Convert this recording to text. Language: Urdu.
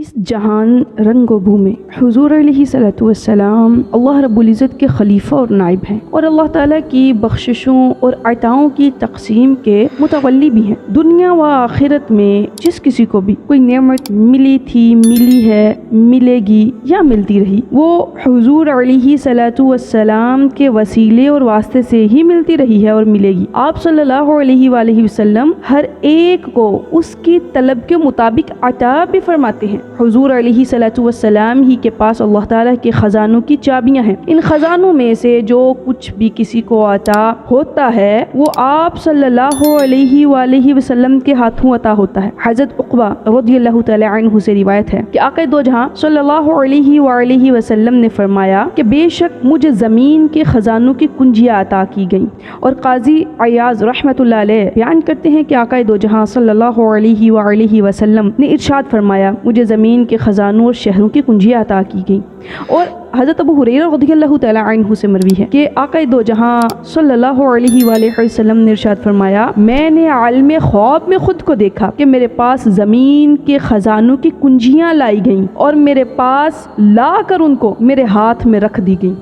اس جہان رنگ و بو میں حضور علیہ صلوۃ والسلام اللہ رب العزت کے خلیفہ اور نائب ہیں، اور اللہ تعالیٰ کی بخششوں اور عطاؤں کی تقسیم کے متولی بھی ہیں۔ دنیا و آخرت میں جس کسی کو بھی کوئی نعمت ملی تھی، ملی ہے، ملے گی یا ملتی رہی، وہ حضور علیہ صلوۃ والسلام کے وسیلے اور واسطے سے ہی ملتی رہی ہے اور ملے گی۔ آپ صلی اللہ علیہ وآلہ وسلم ہر ایک کو اس کی طلب کے مطابق عطا بھی فرماتے ہیں۔ حضور علیہ صلوۃ والسلام ہی کے پاس اللہ تعالیٰ کے خزانوں کی چابیاں ہیں۔ ان خزانوں میں سے جو کچھ بھی کسی کو عطا ہوتا ہے وہ آپ صلی اللہ علیہ وآلہ وسلم کے ہاتھوں عطا ہوتا ہے۔ حضرت عقبہ رضی اللہ تعالی عنہ سے روایت ہے کہ آقا دو جہاں صلی اللہ علیہ وآلہ وسلم نے فرمایا کہ بے شک مجھے زمین کے خزانوں کی کنجیاں عطا کی گئیں، اور قاضی عیاض رحمۃ اللہ علیہ بیان کرتے ہیں کہ آقا دو جہاں صلی اللہ علیہ وآلہ وسلم نے ارشاد فرمایا مجھے زمین کے خزانوں اور شہروں کی کنجیاں عطا کی گئیں۔ اور حضرت ابو ہریرہ رضی اللہ تعالی عنہ سے مروی ہے کہ آقا دو جہاں صلی اللہ علیہ وآلہ وسلم نے ارشاد فرمایا میں نے عالم خواب میں خود کو دیکھا کہ میرے پاس زمین کے خزانوں کی کنجیاں لائی گئیں اور میرے پاس لا کر ان کو میرے ہاتھ میں رکھ دی گئیں۔